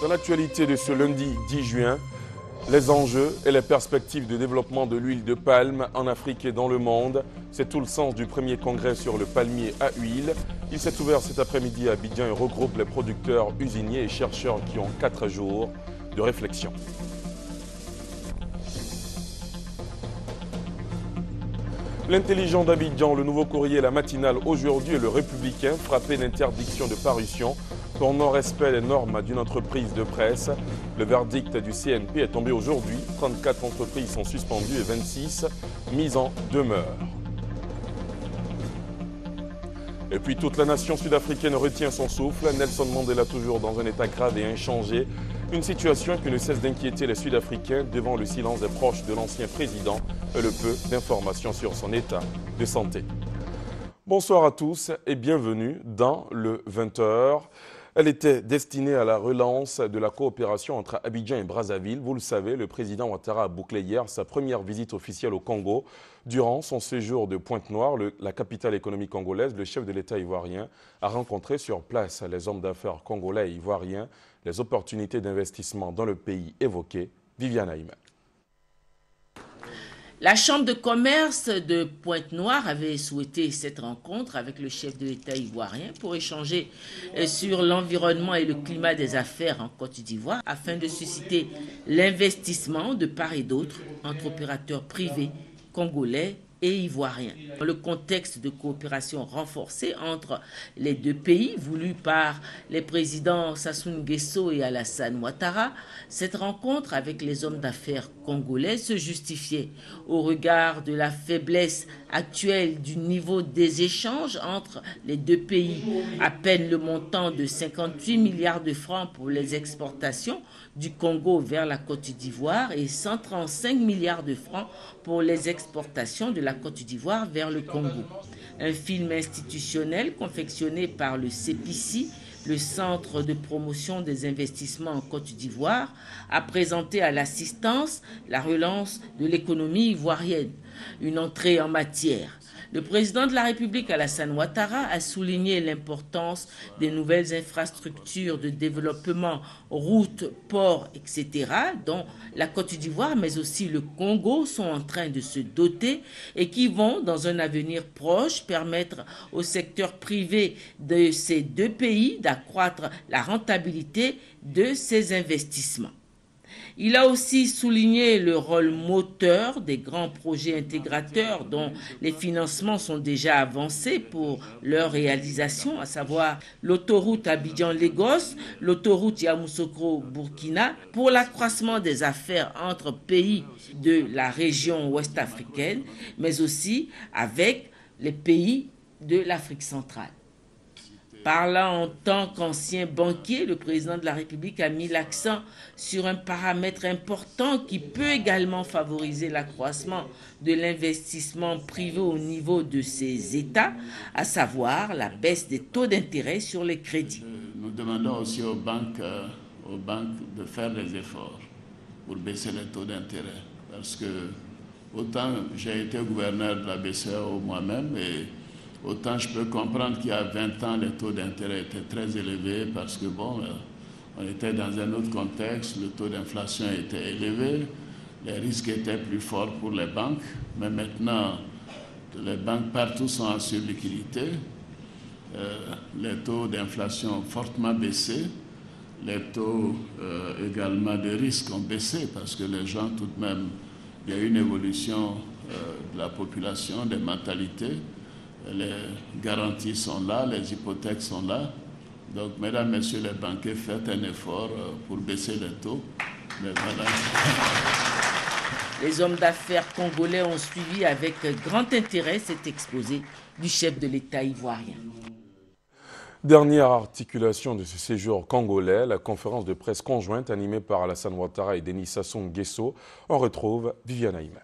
Dans l'actualité de ce lundi 10 juin, les enjeux et les perspectives de développement de l'huile de palme en Afrique et dans le monde. C'est tout le sens du premier congrès sur le palmier à huile. Il s'est ouvert cet après-midi à Abidjan et regroupe les producteurs, usiniers et chercheurs qui ont 4 jours de réflexion. L'Intelligent d'Abidjan, le Nouveau Courrier, la matinale aujourd'hui et le Républicain frappé d'interdiction de parution pour non-respect des normes d'une entreprise de presse. Le verdict du CNP est tombé aujourd'hui. 34 entreprises sont suspendues et 26 mises en demeure. Et puis toute la nation sud-africaine retient son souffle. Nelson Mandela toujours dans un état grave et inchangé. Une situation qui ne cesse d'inquiéter les Sud-Africains devant le silence des proches de l'ancien président et le peu d'informations sur son état de santé. Bonsoir à tous et bienvenue dans le 20h. Elle était destinée à la relance de la coopération entre Abidjan et Brazzaville. Vous le savez, le président Ouattara a bouclé hier sa première visite officielle au Congo. Durant son séjour de Pointe-Noire, la capitale économique congolaise, le chef de l'État ivoirien a rencontré sur place les hommes d'affaires congolais et ivoiriens, les opportunités d'investissement dans le pays évoquées. Viviane Aïma. La Chambre de commerce de Pointe-Noire avait souhaité cette rencontre avec le chef de l'État ivoirien pour échanger sur l'environnement et le climat des affaires en Côte d'Ivoire afin de susciter l'investissement de part et d'autre entre opérateurs privés, congolais et ivoiriens. Dans le contexte de coopération renforcée entre les deux pays, voulu par les présidents Sassou Nguesso et Alassane Ouattara, cette rencontre avec les hommes d'affaires congolais se justifiait au regard de la faiblesse actuelle du niveau des échanges entre les deux pays. À peine le montant de 58 milliards de francs pour les exportations du Congo vers la Côte d'Ivoire et 135 milliards de francs pour les exportations de la Côte d'Ivoire vers le Congo. Un film institutionnel confectionné par le CEPICI, le Centre de promotion des investissements en Côte d'Ivoire, a présenté à l'assistance la relance de l'économie ivoirienne, une entrée en matière. Le président de la République, Alassane Ouattara, a souligné l'importance des nouvelles infrastructures de développement, routes, ports, etc., dont la Côte d'Ivoire, mais aussi le Congo, sont en train de se doter et qui vont, dans un avenir proche, permettre au secteur privé de ces deux pays d'accroître la rentabilité de ces investissements. Il a aussi souligné le rôle moteur des grands projets intégrateurs dont les financements sont déjà avancés pour leur réalisation, à savoir l'autoroute Abidjan-Lagos, l'autoroute Yamoussoukro-Burkina, pour l'accroissement des affaires entre pays de la région ouest africaine, mais aussi avec les pays de l'Afrique centrale. Parlant en tant qu'ancien banquier, le président de la République a mis l'accent sur un paramètre important qui peut également favoriser l'accroissement de l'investissement privé au niveau de ces États, à savoir la baisse des taux d'intérêt sur les crédits. Nous demandons aussi aux banques de faire des efforts pour baisser les taux d'intérêt. Parce que autant j'ai été gouverneur de la BCEAO moi-même et autant je peux comprendre qu'il y a 20 ans, les taux d'intérêt étaient très élevés parce que, on était dans un autre contexte, le taux d'inflation était élevé, les risques étaient plus forts pour les banques, mais maintenant, les banques partout sont en surliquidité, les taux d'inflation ont fortement baissé, les taux également de risque ont baissé parce que les gens, tout de même, il y a une évolution de la population, des mentalités. Les garanties sont là, les hypothèques sont là. Donc, mesdames, messieurs les banquiers, faites un effort pour baisser les taux. Mais voilà. Les hommes d'affaires congolais ont suivi avec grand intérêt cet exposé du chef de l'État ivoirien. Dernière articulation de ce séjour congolais, la conférence de presse conjointe animée par Alassane Ouattara et Denis Sassou Nguesso. On retrouve Viviane Aïma.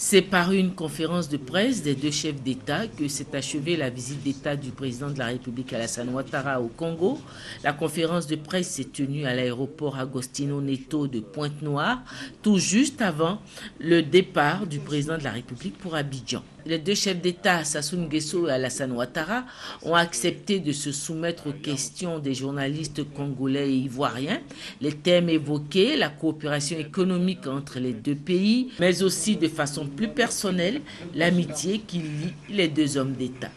C'est par une conférence de presse des deux chefs d'État que s'est achevée la visite d'État du président de la République Alassane Ouattara au Congo. La conférence de presse s'est tenue à l'aéroport Agostino Neto de Pointe-Noire, tout juste avant le départ du président de la République pour Abidjan. Les deux chefs d'État, Sassou Nguesso et Alassane Ouattara, ont accepté de se soumettre aux questions des journalistes congolais et ivoiriens. Les thèmes évoqués, la coopération économique entre les deux pays, mais aussi de façon plus personnelle, l'amitié qui lie les deux hommes d'État.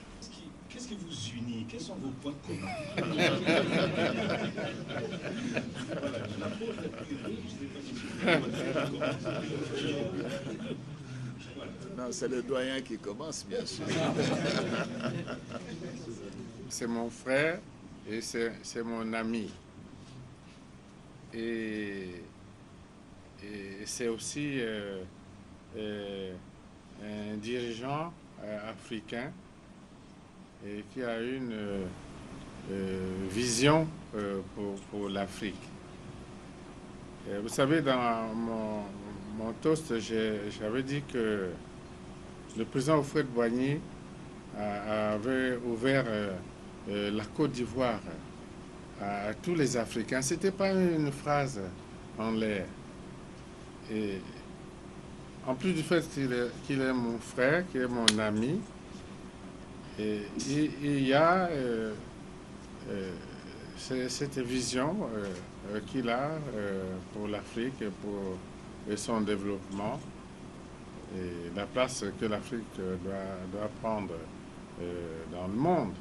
Qu'est-ce qui vous unit? Quels sont vos points communs? Non, c'est le doyen qui commence, bien sûr. C'est mon frère et c'est mon ami. Et c'est aussi un dirigeant africain et qui a une vision pour l'Afrique. Vous savez, dans mon toast, j'avais dit que le président Houphouët-Boigny avait ouvert la Côte d'Ivoire à tous les Africains. Ce n'était pas une phrase en l'air. Et en plus du fait qu'il est mon frère, qu'il est mon ami, et il y a cette vision qu'il a pour l'Afrique et son développement et la place que l'Afrique doit prendre dans le monde.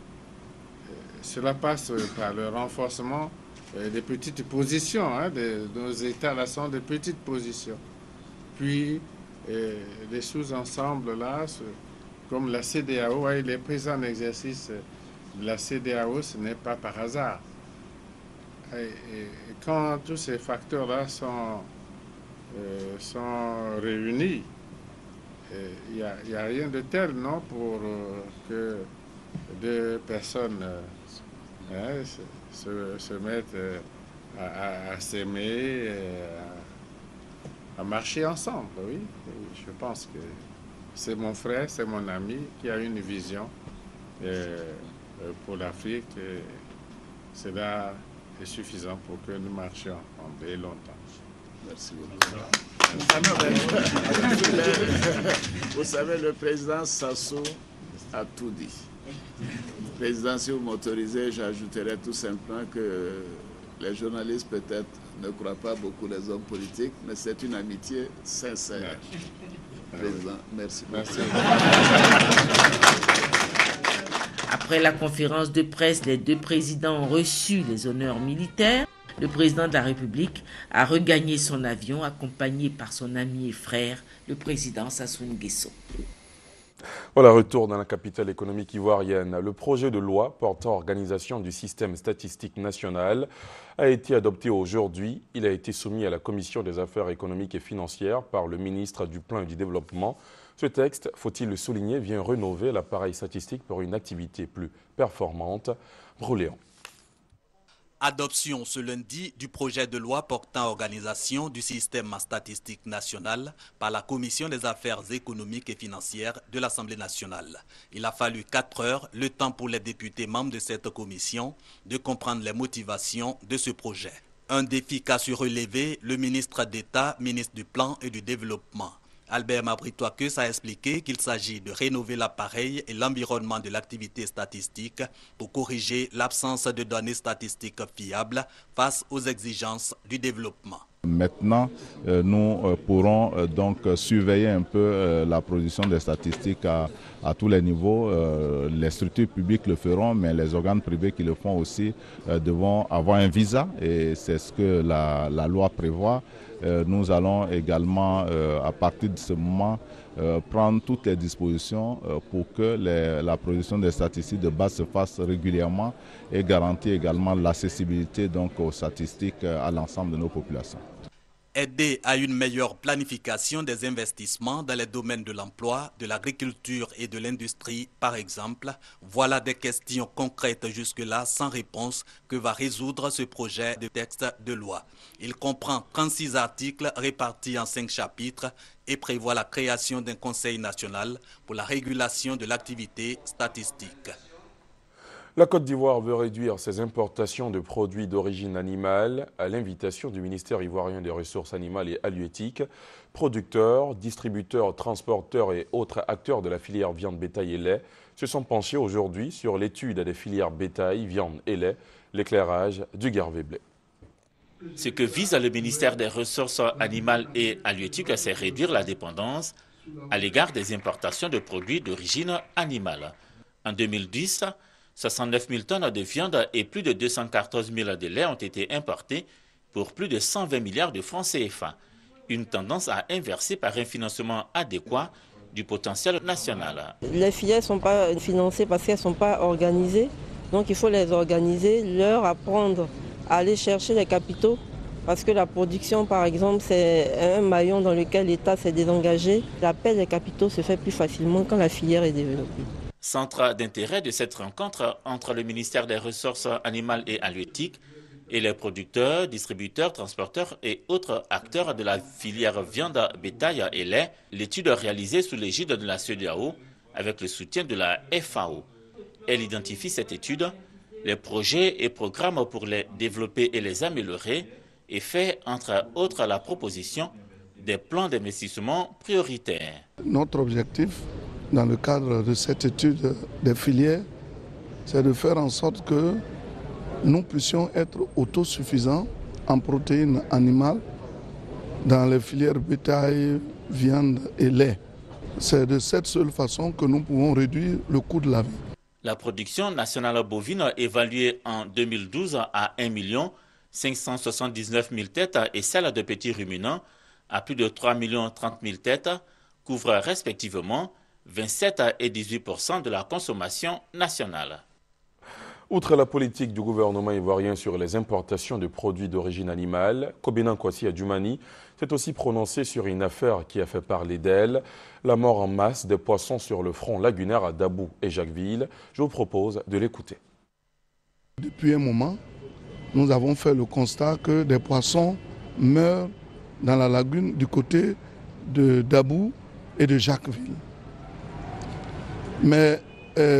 Cela passe par le renforcement des petites positions. Nos États là sont des petites positions. Puis les sous-ensembles là, comme la CEDEAO, les présidents en exercice de la CEDEAO, ce n'est pas par hasard. Et quand tous ces facteurs-là sont réunis, il n'y a rien de tel, non, pour que deux personnes se mettent à s'aimer, à marcher ensemble, oui. Je pense que c'est mon frère, c'est mon ami qui a une vision pour l'Afrique. Cela est suffisant pour que nous marchions ensemble et longtemps. Merci beaucoup. Vous savez, le président Sassou a tout dit. Président, si vous m'autorisez, j'ajouterai tout simplement que les journalistes peut-être ne croient pas beaucoup les hommes politiques, mais c'est une amitié sincère. Président, merci beaucoup. Merci. Après la conférence de presse, les deux présidents ont reçu les honneurs militaires. Le président de la République a regagné son avion accompagné par son ami et frère, le président Sassou Nguesso. Voilà, retour dans la capitale économique ivoirienne. Le projet de loi portant organisation du système statistique national a été adopté aujourd'hui. Il a été soumis à la Commission des affaires économiques et financières par le ministre du Plan et du Développement. Ce texte, faut-il le souligner, vient rénover l'appareil statistique pour une activité plus performante. Brouléon. Adoption ce lundi du projet de loi portant organisation du système statistique national par la Commission des affaires économiques et financières de l'Assemblée nationale. Il a fallu 4 heures, le temps pour les députés membres de cette commission de comprendre les motivations de ce projet. Un défi qu'a su relever le ministre d'État, ministre du Plan et du Développement. Albert Mabritoakes a expliqué qu'il s'agit de rénover l'appareil et l'environnement de l'activité statistique pour corriger l'absence de données statistiques fiables face aux exigences du développement. Maintenant, nous pourrons donc surveiller un peu la production des statistiques à tous les niveaux. Les structures publiques le feront, mais les organes privés qui le font aussi devront avoir un visa et c'est ce que la loi prévoit. Nous allons également, à partir de ce moment, prendre toutes les dispositions pour que la production des statistiques de base se fasse régulièrement et garantir également l'accessibilité donc aux statistiques à l'ensemble de nos populations. Aider à une meilleure planification des investissements dans les domaines de l'emploi, de l'agriculture et de l'industrie, par exemple, voilà des questions concrètes jusque-là sans réponse que va résoudre ce projet de texte de loi. Il comprend 36 articles répartis en 5 chapitres et prévoit la création d'un conseil national pour la régulation de l'activité statistique. La Côte d'Ivoire veut réduire ses importations de produits d'origine animale à l'invitation du ministère ivoirien des Ressources animales et halieutiques. Producteurs, distributeurs, transporteurs et autres acteurs de la filière viande, bétail et lait se sont penchés aujourd'hui sur l'étude des filières bétail, viande et lait, l'éclairage du Garvé Blé. Ce que vise le ministère des Ressources animales et halieutiques, c'est réduire la dépendance à l'égard des importations de produits d'origine animale. En 2010, 69 000 tonnes de viande et plus de 214 000 de lait ont été importés pour plus de 120 milliards de francs CFA. Une tendance à inverser par un financement adéquat du potentiel national. Les filières ne sont pas financées parce qu'elles ne sont pas organisées. Donc il faut les organiser, leur apprendre à aller chercher les capitaux. Parce que la production, par exemple, c'est un maillon dans lequel l'État s'est désengagé. L'appel des capitaux se fait plus facilement quand la filière est développée. Centre d'intérêt de cette rencontre entre le ministère des Ressources animales et halieutiques et les producteurs, distributeurs, transporteurs et autres acteurs de la filière viande, bétail et lait, l'étude réalisée sous l'égide de la CEDEAO avec le soutien de la FAO. Elle identifie cette étude, les projets et programmes pour les développer et les améliorer et fait entre autres la proposition des plans d'investissement prioritaires. Notre objectif dans le cadre de cette étude des filières, c'est de faire en sorte que nous puissions être autosuffisants en protéines animales dans les filières bétail, viande et lait. C'est de cette seule façon que nous pouvons réduire le coût de la vie. La production nationale bovine évaluée en 2012 à 1 579 000 têtes et celle de petits ruminants à plus de 3 30 000 têtes couvrent respectivement 27 et 18% de la consommation nationale. Outre la politique du gouvernement ivoirien sur les importations de produits d'origine animale, Kobenan Kwasi Adjumani s'est aussi prononcé sur une affaire qui a fait parler d'elle, la mort en masse des poissons sur le front lagunaire à Dabou et Jacquesville. Je vous propose de l'écouter. Depuis un moment, nous avons fait le constat que des poissons meurent dans la lagune du côté de Dabou et de Jacquesville. Mais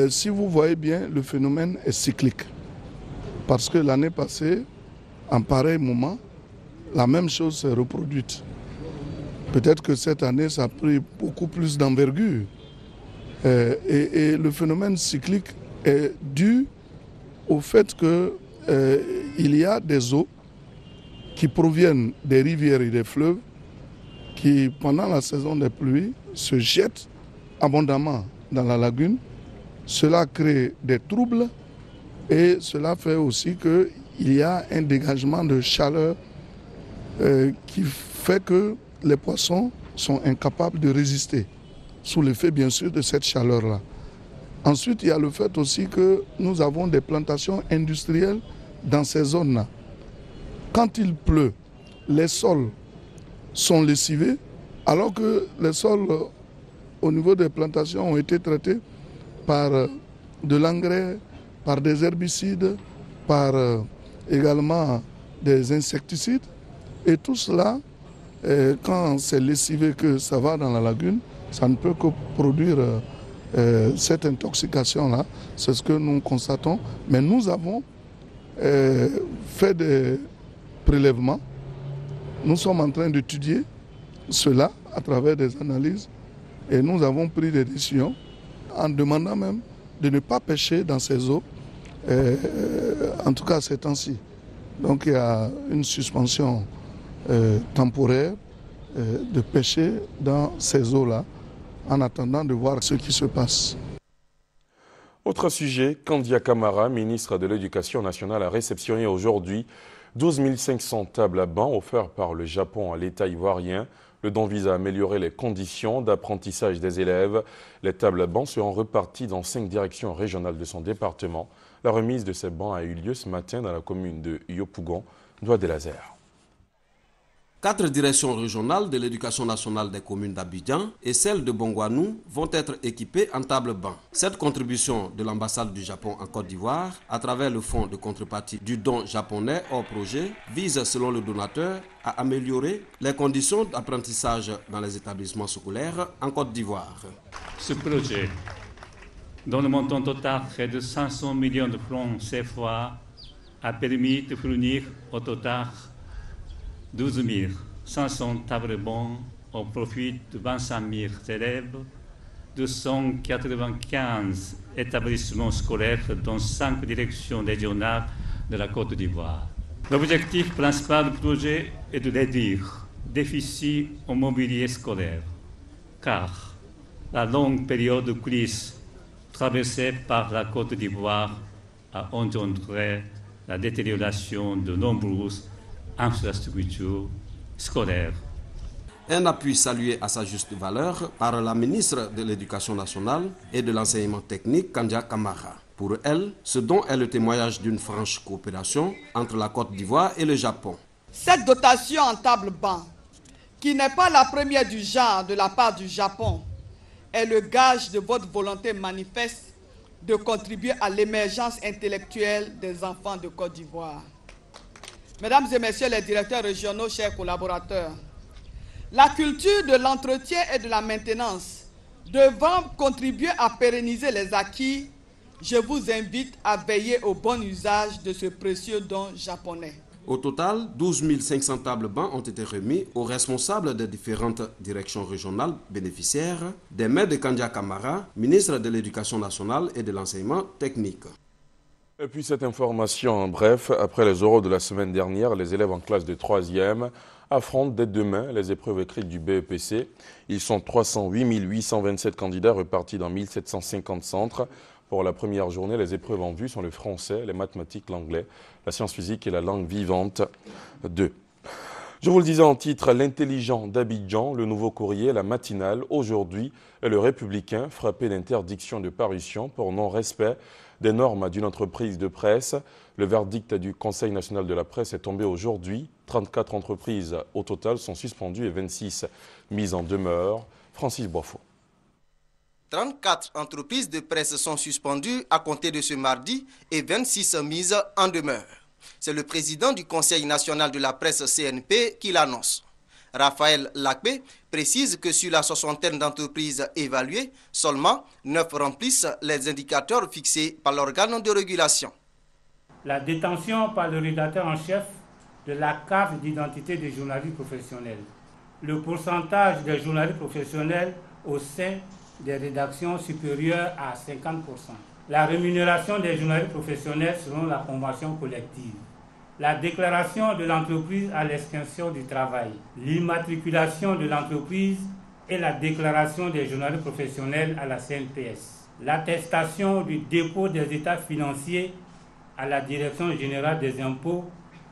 si vous voyez bien, le phénomène est cyclique. Parce que l'année passée, en pareil moment, la même chose s'est reproduite. Peut-être que cette année, ça a pris beaucoup plus d'envergure. Et le phénomène cyclique est dû au fait qu'il y a des eaux qui proviennent des rivières et des fleuves qui, pendant la saison des pluies, se jettent abondamment dans la lagune. Cela crée des troubles et cela fait aussi qu'il y a un dégagement de chaleur qui fait que les poissons sont incapables de résister, sous l'effet bien sûr de cette chaleur-là. Ensuite, il y a le fait aussi que nous avons des plantations industrielles dans ces zones-là. Quand il pleut, les sols sont lessivés, alors que les sols au niveau des plantations ont été traités par de l'engrais, par des herbicides, par également des insecticides. Et tout cela, quand c'est lessivé que ça va dans la lagune, ça ne peut que produire cette intoxication-là. C'est ce que nous constatons. Mais nous avons fait des prélèvements. Nous sommes en train d'étudier cela à travers des analyses et nous avons pris des décisions en demandant même de ne pas pêcher dans ces eaux, en tout cas ces temps-ci. Donc il y a une suspension temporaire de pêcher dans ces eaux-là en attendant de voir ce qui se passe. Autre sujet, Kandia Camara, ministre de l'Éducation nationale, a réceptionné aujourd'hui 12 500 tables à bancs offertes par le Japon à l'État ivoirien. Le don vise à améliorer les conditions d'apprentissage des élèves. Les tables à bancs seront reparties dans 5 directions régionales de son département. La remise de ces bancs a eu lieu ce matin dans la commune de Yopougon, Douai-des-Lazare. 4 directions régionales de l'éducation nationale des communes d'Abidjan et celle de Bongwanou vont être équipées en table-banc. Cette contribution de l'ambassade du Japon en Côte d'Ivoire, à travers le fonds de contrepartie du don japonais hors projet, vise, selon le donateur, à améliorer les conditions d'apprentissage dans les établissements scolaires en Côte d'Ivoire. Ce projet dont le montant total est de 500 millions de francs CFA, a permis de fournir au total 12 500 tables bancs au profit de 25 000 élèves, de 195 établissements scolaires dans 5 directions régionales de la Côte d'Ivoire. L'objectif principal du projet est de réduire le déficit au mobilier scolaire, car la longue période de crise traversée par la Côte d'Ivoire a engendré la détérioration de nombreuses infrastructures scolaires. Un appui salué à sa juste valeur par la ministre de l'Éducation nationale et de l'enseignement technique, Kandia Kamara. Pour elle, ce don est le témoignage d'une franche coopération entre la Côte d'Ivoire et le Japon. Cette dotation en table-banc, qui n'est pas la première du genre de la part du Japon, est le gage de votre volonté manifeste de contribuer à l'émergence intellectuelle des enfants de Côte d'Ivoire. Mesdames et messieurs les directeurs régionaux, chers collaborateurs, la culture de l'entretien et de la maintenance devant contribuer à pérenniser les acquis, je vous invite à veiller au bon usage de ce précieux don japonais. Au total, 12 500 tables bancs ont été remis aux responsables des différentes directions régionales bénéficiaires, des mains de Kandia Kamara, ministre de l'Éducation nationale et de l'enseignement technique. Et puis cette information en bref, après les oraux de la semaine dernière, les élèves en classe de 3e affrontent dès demain les épreuves écrites du BEPC. Ils sont 308 827 candidats repartis dans 1750 centres. Pour la première journée, les épreuves en vue sont le français, les mathématiques, l'anglais, la science physique et la langue vivante 2. Je vous le disais en titre, l'Intelligent d'Abidjan, le Nouveau Courrier, la matinale, aujourd'hui, et le Républicain frappé d'interdiction de parution pour non-respect des normes d'une entreprise de presse. Le verdict du Conseil national de la presse est tombé aujourd'hui. 34 entreprises au total sont suspendues et 26 mises en demeure. Francis Boifo. 34 entreprises de presse sont suspendues à compter de ce mardi et 26 mises en demeure. C'est le président du Conseil national de la presse CNP qui l'annonce. Raphaël Lakbe précise que sur la soixantaine d'entreprises évaluées, seulement 9 remplissent les indicateurs fixés par l'organe de régulation. La détention par le rédacteur en chef de la carte d'identité des journalistes professionnels, le pourcentage des journalistes professionnels au sein des rédactions supérieures à 50%, la rémunération des journalistes professionnels selon la convention collective, la déclaration de l'entreprise à l'extinction du travail, l'immatriculation de l'entreprise et la déclaration des journalistes professionnels à la CNPS, l'attestation du dépôt des états financiers à la Direction générale des impôts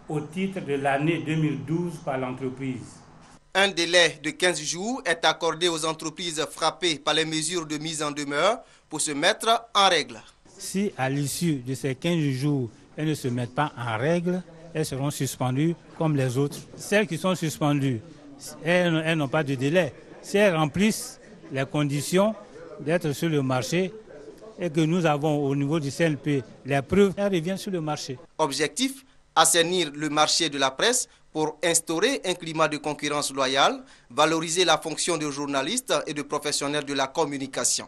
au titre de l'année 2012 par l'entreprise. Un délai de 15 jours est accordé aux entreprises frappées par les mesures de mise en demeure pour se mettre en règle. Si à l'issue de ces 15 jours, elles ne se mettent pas en règle, elles seront suspendues comme les autres. Celles qui sont suspendues, elles n'ont pas de délai. Si elles remplissent les conditions d'être sur le marché et que nous avons au niveau du CNP les preuves, elles reviennent sur le marché. Objectif, assainir le marché de la presse pour instaurer un climat de concurrence loyale, valoriser la fonction de journalistes et de professionnels de la communication.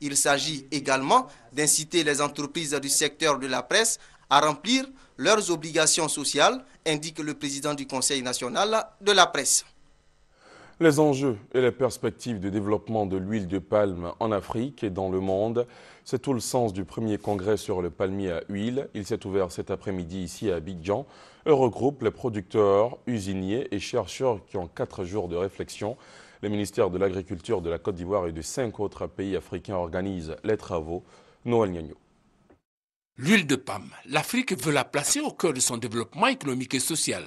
Il s'agit également d'inciter les entreprises du secteur de la presse à remplir leurs obligations sociales, indique le président du Conseil national de la presse. Les enjeux et les perspectives de développement de l'huile de palme en Afrique et dans le monde, c'est tout le sens du premier congrès sur le palmier à huile. Il s'est ouvert cet après-midi ici à Abidjan et regroupe les producteurs, usiniers et chercheurs qui ont 4 jours de réflexion. Les ministères de l'Agriculture de la Côte d'Ivoire et de 5 autres pays africains organisent les travaux. Noël Niagno. L'huile de palme, l'Afrique veut la placer au cœur de son développement économique et social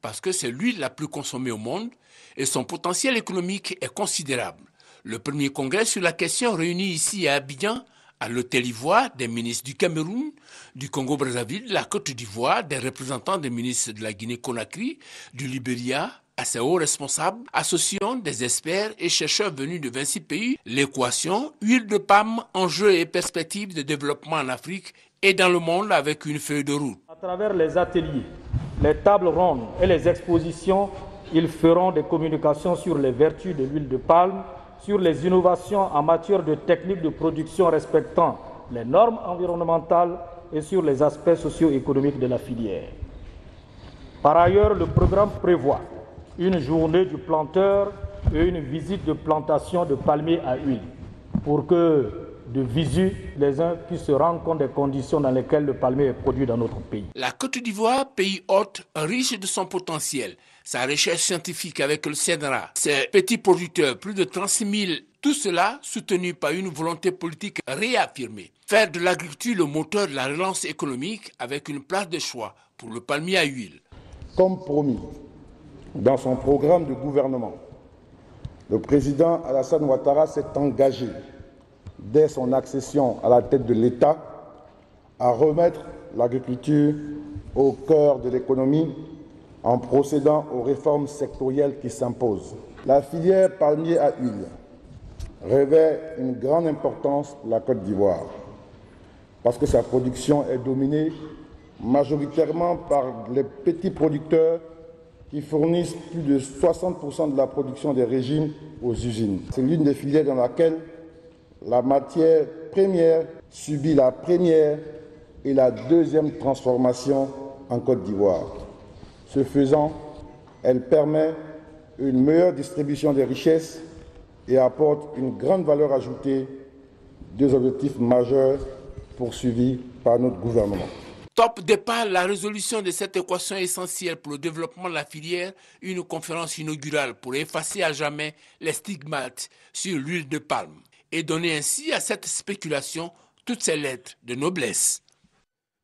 parce que c'est l'huile la plus consommée au monde et son potentiel économique est considérable. Le premier congrès sur la question réuni ici à Abidjan, à l'Hôtel Ivoire, des ministres du Cameroun, du Congo-Brazzaville, de la Côte d'Ivoire, des représentants des ministres de la Guinée-Conakry, du Libéria, à ses hauts responsables, associant des experts et chercheurs venus de 26 pays, l'équation huile de palme, enjeux et perspectives de développement en Afrique et dans le monde avec une feuille de route. À travers les ateliers, les tables rondes et les expositions, ils feront des communications sur les vertus de l'huile de palme, sur les innovations en matière de techniques de production respectant les normes environnementales et sur les aspects socio-économiques de la filière. Par ailleurs, le programme prévoit une journée du planteur et une visite de plantation de palmiers à huile pour que, de visu, les uns puissent se rendre compte des conditions dans lesquelles le palmier est produit dans notre pays. La Côte d'Ivoire, pays hôte, riche de son potentiel, sa recherche scientifique avec le CNRA, ses petits producteurs, plus de 36 000, tout cela soutenu par une volonté politique réaffirmée. Faire de l'agriculture le moteur de la relance économique avec une place de choix pour le palmier à huile. Comme promis, dans son programme de gouvernement, le président Alassane Ouattara s'est engagé, dès son accession à la tête de l'État, à remettre l'agriculture au cœur de l'économie en procédant aux réformes sectorielles qui s'imposent. La filière palmier à huile revêt une grande importance pour la Côte d'Ivoire parce que sa production est dominée majoritairement par les petits producteurs qui fournissent plus de 60% de la production des régimes aux usines. C'est l'une des filières dans laquelle la matière première subit la première et la deuxième transformation en Côte d'Ivoire. Ce faisant, elle permet une meilleure distribution des richesses et apporte une grande valeur ajoutée, deux objectifs majeurs poursuivis par notre gouvernement. Top départ la résolution de cette équation essentielle pour le développement de la filière, une conférence inaugurale pour effacer à jamais les stigmates sur l'huile de palme et donner ainsi à cette spéculation toutes ses lettres de noblesse.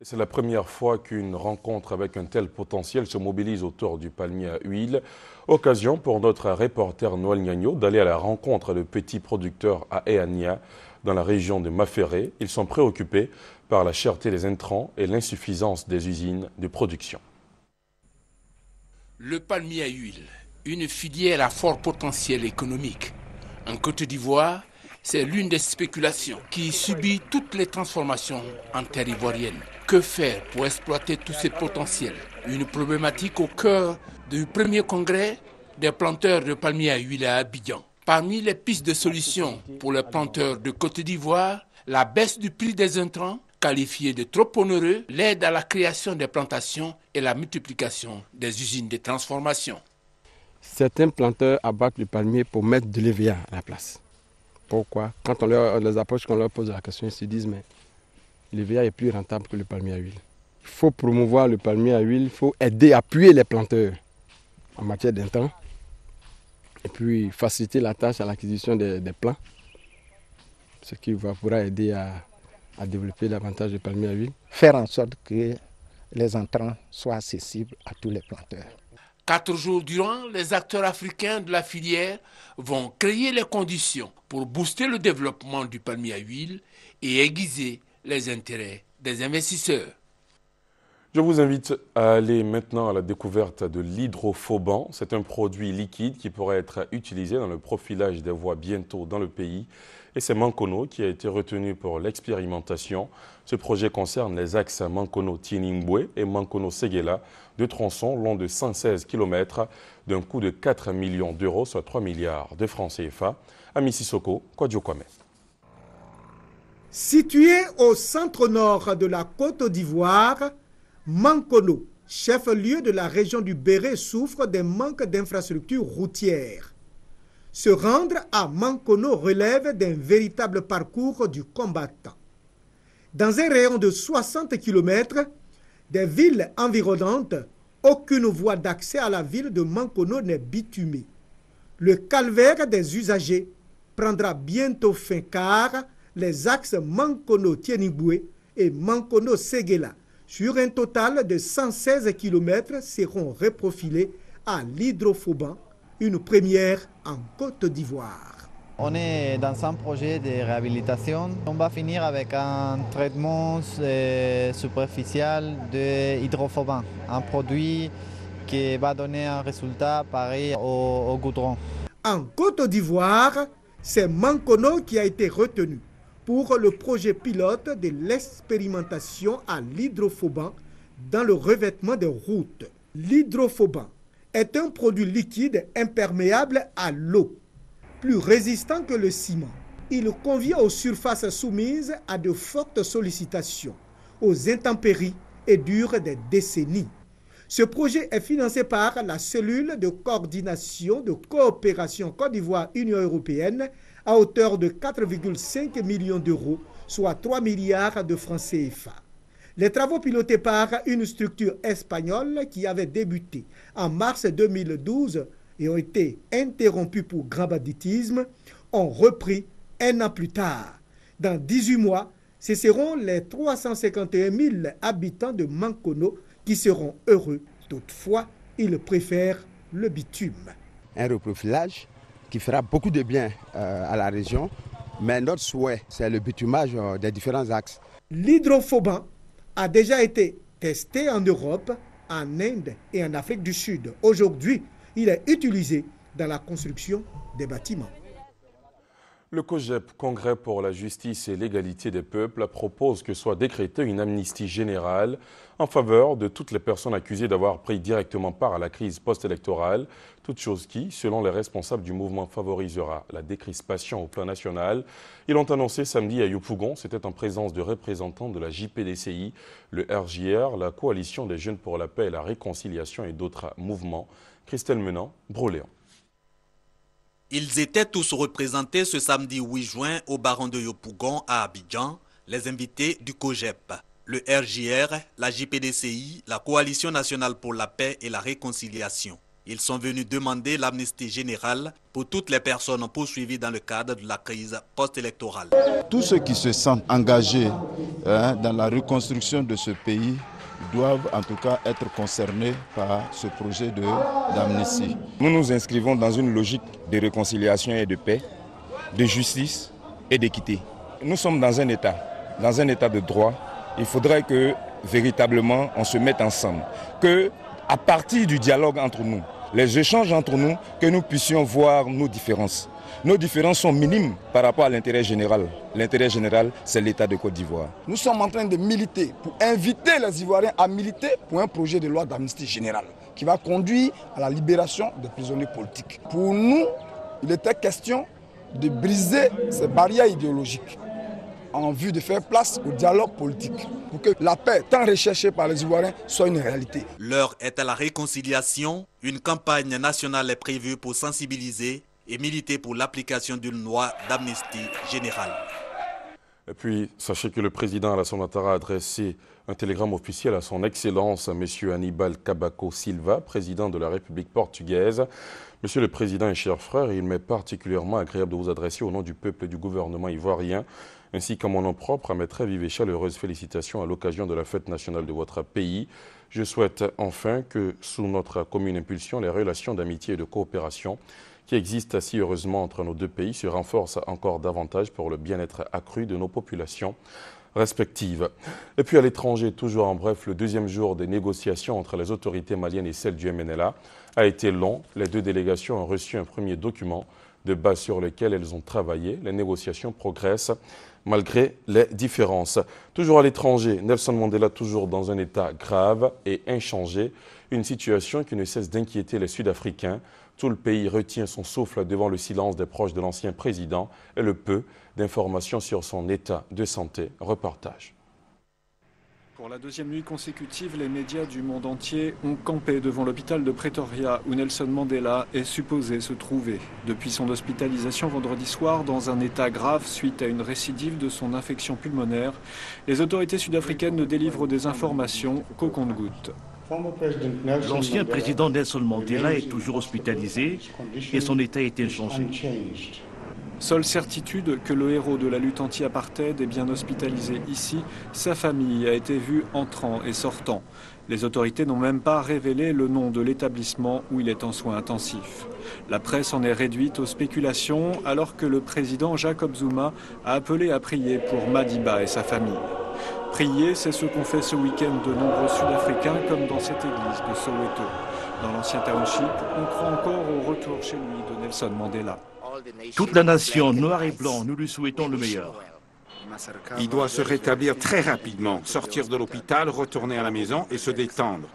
C'est la première fois qu'une rencontre avec un tel potentiel se mobilise autour du palmier à huile. Occasion pour notre reporter Noël Gnagno d'aller à la rencontre de petits producteurs à Eania, dans la région de Maféré. Ils sont préoccupés par la cherté des intrants et l'insuffisance des usines de production. Le palmier à huile, une filière à fort potentiel économique. En Côte d'Ivoire, c'est l'une des spéculations qui subit toutes les transformations en terre ivoirienne. Que faire pour exploiter tous ces potentiels? Une problématique au cœur du premier congrès des planteurs de palmiers à huile à Abidjan. Parmi les pistes de solutions pour les planteurs de Côte d'Ivoire, la baisse du prix des intrants, qualifié de trop onéreux, l'aide à la création des plantations et la multiplication des usines de transformation. Certains planteurs abattent le palmier pour mettre de l'EVA à la place. Pourquoi? Quand on les approche, qu'on leur pose la question, ils se disent mais l'EVA est plus rentable que le palmier à huile. Il faut promouvoir le palmier à huile, il faut aider, appuyer les planteurs en matière d'intrants et puis faciliter la tâche à l'acquisition des plants, ce qui pourra aider à développer davantage le palmier à huile. Faire en sorte que les intrants soient accessibles à tous les planteurs. 4 jours durant, les acteurs africains de la filière vont créer les conditions pour booster le développement du palmier à huile et aiguiser les intérêts des investisseurs. Je vous invite à aller maintenant à la découverte de l'hydrophoban. C'est un produit liquide qui pourrait être utilisé dans le profilage des voies bientôt dans le pays. Et c'est Mankono qui a été retenu pour l'expérimentation. Ce projet concerne les axes Mankono-Tienimbwe et Mankono-Séguéla, deux tronçons longs de 116 km d'un coût de 4 millions d'euros, soit 3 milliards de francs CFA. À Mississoko, Kwadjo Kwame. Situé au centre-nord de la Côte d'Ivoire, Mankono, chef-lieu de la région du Béret, souffre d'un manque d'infrastructures routières. Se rendre à Mankono relève d'un véritable parcours du combattant. Dans un rayon de 60 km des villes environnantes, aucune voie d'accès à la ville de Mankono n'est bitumée. Le calvaire des usagers prendra bientôt fin car les axes Mankono-Tienimbwe et Mankono-Séguéla, sur un total de 116 km, seront reprofilés à l'hydrophoban, une première en Côte d'Ivoire. On est dans un projet de réhabilitation. On va finir avec un traitement superficiel de hydrophoban, un produit qui va donner un résultat pareil au goudron. En Côte d'Ivoire, c'est Mankono qui a été retenu pour le projet pilote de l'expérimentation à l'hydrophoban dans le revêtement des routes. L'hydrophoban est un produit liquide imperméable à l'eau, plus résistant que le ciment. il convient aux surfaces soumises à de fortes sollicitations, aux intempéries et dure des décennies. Ce projet est financé par la cellule de coordination de coopération Côte d'Ivoire-Union européenne à hauteur de 4,5 millions d'euros, soit 3 milliards de francs CFA. Les travaux pilotés par une structure espagnole qui avait débuté en mars 2012 et ont été interrompus pour grand banditisme ont repris un an plus tard. Dans 18 mois, ce seront les 351 000 habitants de Mankono qui seront heureux. Toutefois, ils préfèrent le bitume. Un reprofilage qui fera beaucoup de bien à la région, mais notre souhait, c'est le bitumage des différents axes. L'hydrophoban a déjà été testé en Europe, en Inde et en Afrique du Sud. Aujourd'hui, il est utilisé dans la construction des bâtiments. Le COJEP, Congrès pour la justice et l'égalité des peuples, propose que soit décrétée une amnistie générale en faveur de toutes les personnes accusées d'avoir pris directement part à la crise post-électorale, toute chose qui, selon les responsables du mouvement, favorisera la décrispation au plan national. Ils l'ont annoncé samedi à Yopougon, c'était en présence de représentants de la JPDCI, le RJR, la Coalition des jeunes pour la paix et la réconciliation et d'autres mouvements. Christelle Menant, Broléon. Ils étaient tous représentés ce samedi 8 juin au Baron de Yopougon à Abidjan, les invités du COJEP, le RJR, la JPDCI, la Coalition nationale pour la paix et la réconciliation. Ils sont venus demander l'amnistie générale pour toutes les personnes poursuivies dans le cadre de la crise post-électorale. Tous ceux qui se sentent engagés dans la reconstruction de ce pays doivent en tout cas être concernés par ce projet d'amnistie. Nous nous inscrivons dans une logique de réconciliation et de paix, de justice et d'équité. Nous sommes dans un état de droit. Il faudrait que véritablement on se mette ensemble, que à partir du dialogue entre nous, les échanges entre nous, que nous puissions voir nos différences. Nos différences sont minimes par rapport à l'intérêt général. L'intérêt général, c'est l'État de Côte d'Ivoire. Nous sommes en train de militer pour inviter les Ivoiriens à militer pour un projet de loi d'amnistie générale qui va conduire à la libération des prisonniers politiques. Pour nous, il était question de briser ces barrières idéologiques en vue de faire place au dialogue politique pour que la paix, tant recherchée par les Ivoiriens, soit une réalité. L'heure est à la réconciliation. Une campagne nationale est prévue pour sensibiliser et militer pour l'application d'une loi d'amnistie générale. Et puis, sachez que le président Alassane Ouattara a adressé un télégramme officiel à son Excellence, M. Aníbal Cavaco Silva, président de la République portugaise. Monsieur le Président et chers frères, il m'est particulièrement agréable de vous adresser au nom du peuple et du gouvernement ivoirien, ainsi qu'à mon nom propre, à mes très vives et chaleureuses félicitations à l'occasion de la fête nationale de votre pays. Je souhaite enfin que, sous notre commune impulsion, les relations d'amitié et de coopération qui existent si heureusement entre nos deux pays se renforcent encore davantage pour le bien-être accru de nos populations respectives. Et puis à l'étranger, toujours en bref, le deuxième jour des négociations entre les autorités maliennes et celles du MNLA a été long. Les deux délégations ont reçu un premier document de base sur lequel elles ont travaillé. Les négociations progressent malgré les différences. Toujours à l'étranger, Nelson Mandela toujours dans un état grave et inchangé, une situation qui ne cesse d'inquiéter les Sud-Africains. Tout le pays retient son souffle devant le silence des proches de l'ancien président et le peu d'informations sur son état de santé. Reportage. Pour la deuxième nuit consécutive, les médias du monde entier ont campé devant l'hôpital de Pretoria où Nelson Mandela est supposé se trouver. Depuis son hospitalisation vendredi soir dans un état grave suite à une récidive de son infection pulmonaire, les autorités sud-africaines ne délivrent des informations qu'au compte-gouttes. L'ancien président Nelson Mandela est toujours hospitalisé et son état est inchangé. Seule certitude que le héros de la lutte anti-apartheid est bien hospitalisé ici. Sa famille a été vue entrant et sortant. Les autorités n'ont même pas révélé le nom de l'établissement où il est en soins intensifs. La presse en est réduite aux spéculations alors que le président Jacob Zuma a appelé à prier pour Madiba et sa famille. Prier, c'est ce qu'ont fait ce week-end de nombreux Sud-Africains comme dans cette église de Soweto. Dans l'ancien township, on croit encore au retour chez lui de Nelson Mandela. Toute la nation, noir et blanc, nous lui souhaitons le meilleur. Il doit se rétablir très rapidement, sortir de l'hôpital, retourner à la maison et se détendre.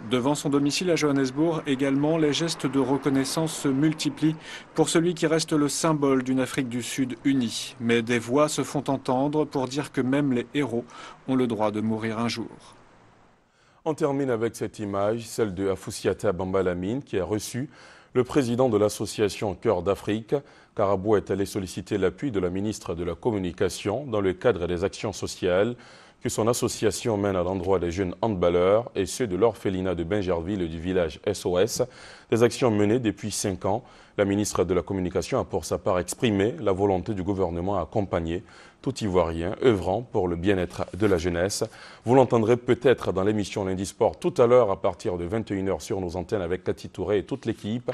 Devant son domicile à Johannesburg, également, les gestes de reconnaissance se multiplient pour celui qui reste le symbole d'une Afrique du Sud unie. Mais des voix se font entendre pour dire que même les héros ont le droit de mourir un jour. On termine avec cette image, celle de Afoussiata Bambalamine, qui a reçu le président de l'association Cœur d'Afrique. Karabou est allé solliciter l'appui de la ministre de la Communication dans le cadre des actions sociales que son association mène à l'endroit des jeunes handballeurs et ceux de l'orphelinat de Bingerville et du village SOS. Des actions menées depuis 5 ans. La ministre de la Communication a pour sa part exprimé la volonté du gouvernement à accompagner tout Ivoirien œuvrant pour le bien-être de la jeunesse. Vous l'entendrez peut-être dans l'émission Lundi Sport tout à l'heure à partir de 21h sur nos antennes avec Cathy Touré et toute l'équipe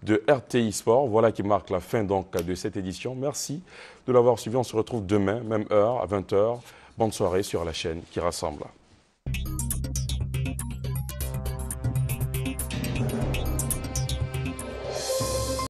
de RTI Sport. Voilà qui marque la fin donc de cette édition. Merci de l'avoir suivi. On se retrouve demain, même heure, à 20h. Bonne soirée sur la chaîne qui rassemble.